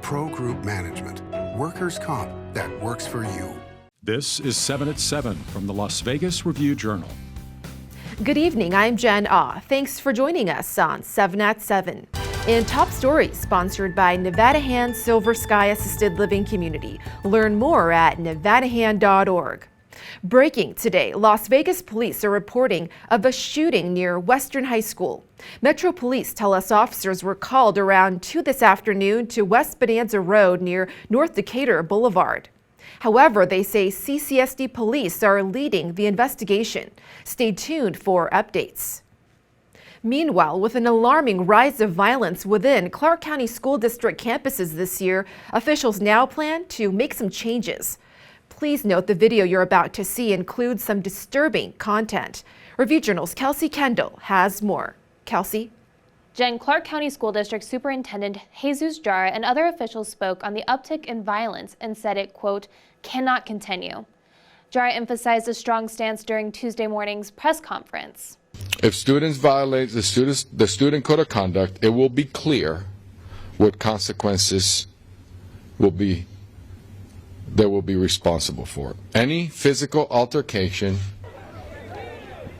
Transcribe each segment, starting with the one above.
Pro Group Management. Workers' comp that works for you. This is 7 at 7 from the Las Vegas Review-Journal. Good evening, I'm Jen Ah. Thanks for joining us on 7 at 7. In Top Stories, sponsored by Nevada Hand Silver Sky Assisted Living Community. Learn more at nevadahand.org. Breaking today, Las Vegas police are reporting of a shooting near Western High School. Metro Police tell us officers were called around 2 this afternoon to West Bonanza Road near North Decatur Boulevard. However, they say CCSD police are leading the investigation. Stay tuned for updates. Meanwhile, with an alarming rise of violence within Clark County School District campuses this year, officials now plan to make some changes. Please note the video you're about to see includes some disturbing content. Review Journal's Kelsey Kendall has more. Kelsey? Jen, Clark County School District Superintendent Jesus Jara and other officials spoke on the uptick in violence and said it, quote, cannot continue. Jara emphasized a strong stance during Tuesday morning's press conference. If students violate the student code of conduct, it will be clear what consequences they will be responsible for. Any physical altercation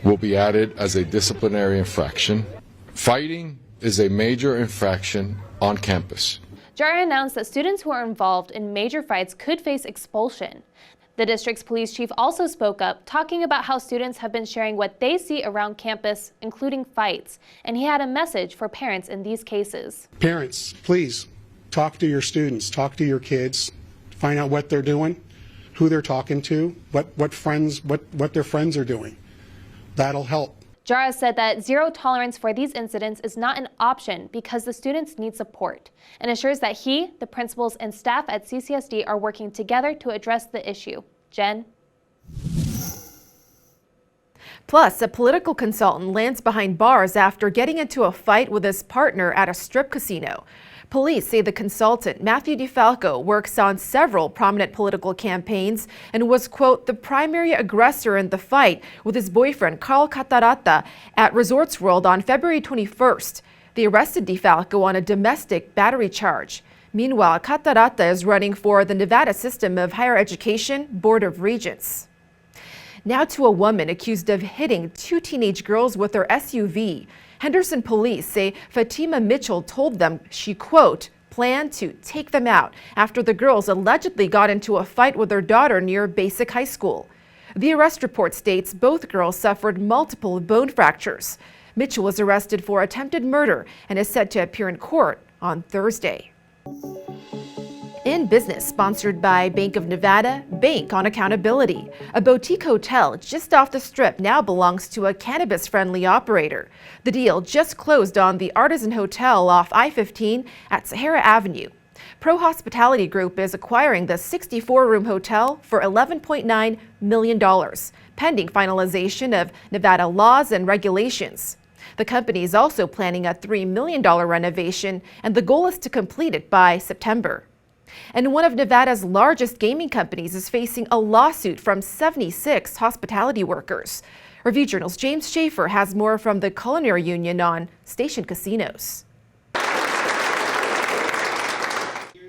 will be added as a disciplinary infraction. Fighting is a major infraction on campus. Jara announced that students who are involved in major fights could face expulsion. The district's police chief also spoke up, talking about how students have been sharing what they see around campus, including fights, and he had a message for parents in these cases. Parents, please talk to your students, talk to your kids, find out what they're doing, who they're talking to, what their friends are doing. That'll help. Jara said that zero tolerance for these incidents is not an option because the students need support, and assures that he, the principals, and staff at CCSD are working together to address the issue. Jen? Plus, a political consultant lands behind bars after getting into a fight with his partner at a strip casino. Police say the consultant, Matthew DeFalco, works on several prominent political campaigns and was, quote, the primary aggressor in the fight with his boyfriend, Carl Catarata, at Resorts World on February 21st. They arrested DeFalco on a domestic battery charge. Meanwhile, Catarata is running for the Nevada System of Higher Education Board of Regents. Now to a woman accused of hitting 2 teenage girls with her SUV. Henderson police say Fatima Mitchell told them she, quote, planned to take them out after the girls allegedly got into a fight with their daughter near Basic High School. The arrest report states both girls suffered multiple bone fractures. Mitchell was arrested for attempted murder and is set to appear in court on Thursday. In Business, sponsored by Bank of Nevada, Bank on Accountability. A boutique hotel just off the Strip now belongs to a cannabis-friendly operator. The deal just closed on the Artisan Hotel off I-15 at Sahara Avenue. Pro Hospitality Group is acquiring the 64-room hotel for $11.9 million, pending finalization of Nevada laws and regulations. The company is also planning a $3 million renovation, and the goal is to complete it by September. And one of Nevada's largest gaming companies is facing a lawsuit from 76 hospitality workers. Review Journal's James Schaefer has more from the Culinary Union on Station Casinos.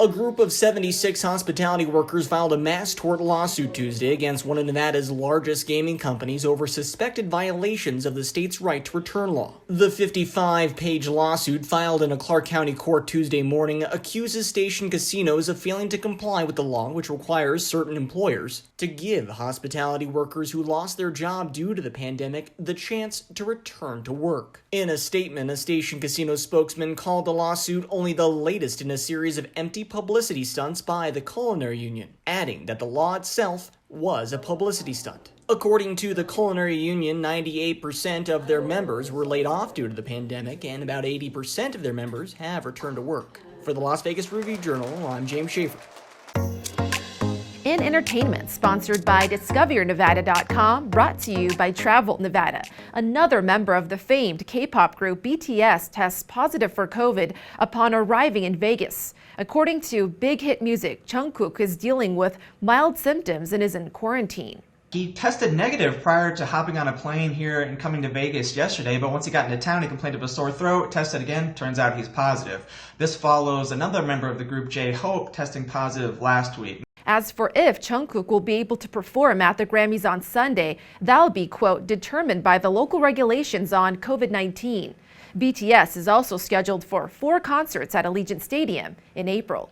A group of 76 hospitality workers filed a mass tort lawsuit Tuesday against one of Nevada's largest gaming companies over suspected violations of the state's right to return law. The 55-page lawsuit filed in a Clark County court Tuesday morning accuses Station Casinos of failing to comply with the law, which requires certain employers to give hospitality workers who lost their job due to the pandemic the chance to return to work. In a statement, a Station Casino spokesman called the lawsuit only the latest in a series of empty publicity stunts by the Culinary Union, adding that the law itself was a publicity stunt. According to the Culinary Union, 98% of their members were laid off due to the pandemic, and about 80% of their members have returned to work. For the Las Vegas Review-Journal, I'm James Schaefer. In entertainment, sponsored by DiscoverNevada.com, brought to you by Travel Nevada. Another member of the famed K-pop group BTS tests positive for COVID upon arriving in Vegas. According to Big Hit Music, Jungkook is dealing with mild symptoms and is in quarantine. He tested negative prior to hopping on a plane here and coming to Vegas yesterday, but once he got into town, he complained of a sore throat, tested again, turns out he's positive. This follows another member of the group, J. Hope, testing positive last week. As for if Jungkook will be able to perform at the Grammys on Sunday, that'll be, quote, determined by the local regulations on COVID-19. BTS is also scheduled for 4 concerts at Allegiant Stadium in April.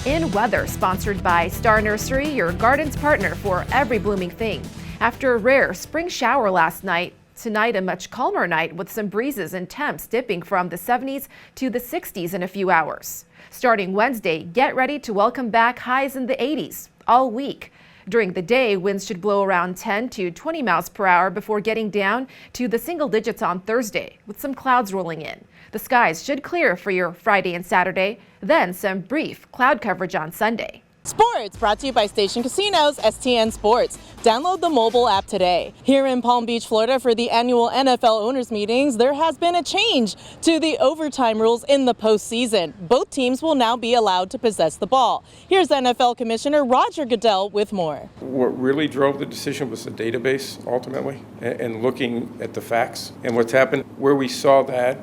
In weather, sponsored by Star Nursery, your garden's partner for every blooming thing. After a rare spring shower last night, tonight a much calmer night with some breezes and temps dipping from the 70s to the 60s in a few hours. Starting Wednesday, get ready to welcome back highs in the 80s all week. During the day, winds should blow around 10 to 20 miles per hour before getting down to the single digits on Thursday, with some clouds rolling in. The skies should clear for your Friday and Saturday, then some brief cloud coverage on Sunday. Sports brought to you by Station Casinos, STN Sports. Download the mobile app today. Here in Palm Beach, Florida, for the annual NFL owners meetings, there has been a change to the overtime rules in the postseason. Both teams will now be allowed to possess the ball. Here's NFL Commissioner Roger Goodell with more. What really drove the decision was the database, ultimately, and looking at the facts. And what's happened, where we saw that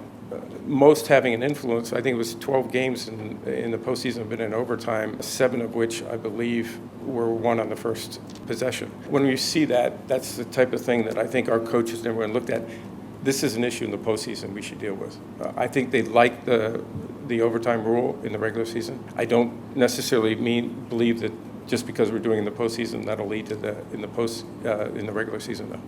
most having an influence, I think it was 12 games in the postseason have been in overtime, 7 of which I believe were won on the first possession. When you see that, that's the type of thing that I think our coaches and everyone looked at. This is an issue in the postseason we should deal with. I think they like the overtime rule in the regular season. I don't necessarily believe that just because we're doing it in the postseason that'll lead to in the regular season though.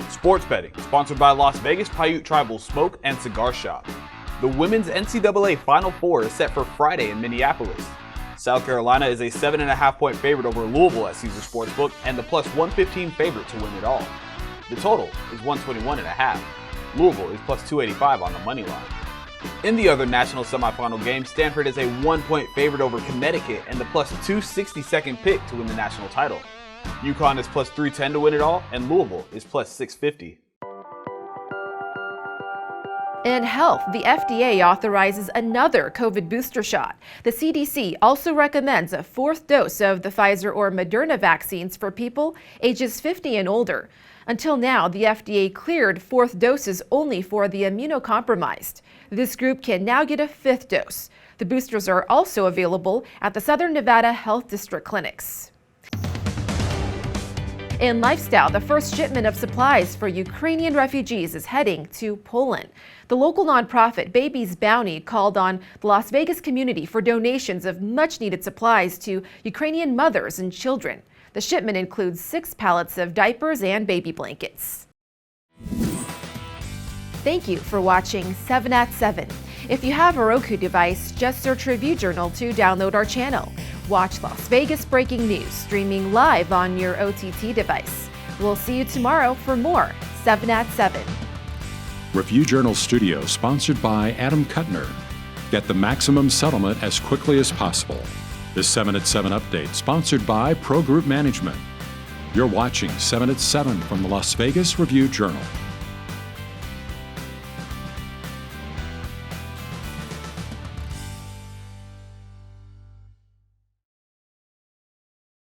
Sports betting, sponsored by Las Vegas Paiute Tribal Smoke and Cigar Shop. The women's NCAA Final Four is set for Friday in Minneapolis. South Carolina is a 7.5-point favorite over Louisville at Caesars Sportsbook and the plus 115 favorite to win it all. The total is 121.5. Louisville is plus 285 on the money line. In the other national semifinal game, Stanford is a 1-point favorite over Connecticut and the plus 262nd pick to win the national title. UConn is plus 310 to win it all, and Louisville is plus 650. In health, the FDA authorizes another COVID booster shot. The CDC also recommends a 4th dose of the Pfizer or Moderna vaccines for people ages 50 and older. Until now, the FDA cleared 4th doses only for the immunocompromised. This group can now get a 5th dose. The boosters are also available at the Southern Nevada Health District clinics. In lifestyle, the first shipment of supplies for Ukrainian refugees is heading to Poland. The local nonprofit Baby's Bounty called on the Las Vegas community for donations of much-needed supplies to Ukrainian mothers and children. The shipment includes 6 pallets of diapers and baby blankets. Thank you for watching 7 at 7. If you have a Roku device, just search Review Journal to download our channel. Watch Las Vegas breaking news streaming live on your OTT device. We'll see you tomorrow for more 7 at 7. Review Journal Studio, sponsored by Adam Kuttner. Get the maximum settlement as quickly as possible. This 7 at 7 update, sponsored by Pro Group Management. You're watching 7 at 7 from the Las Vegas Review Journal.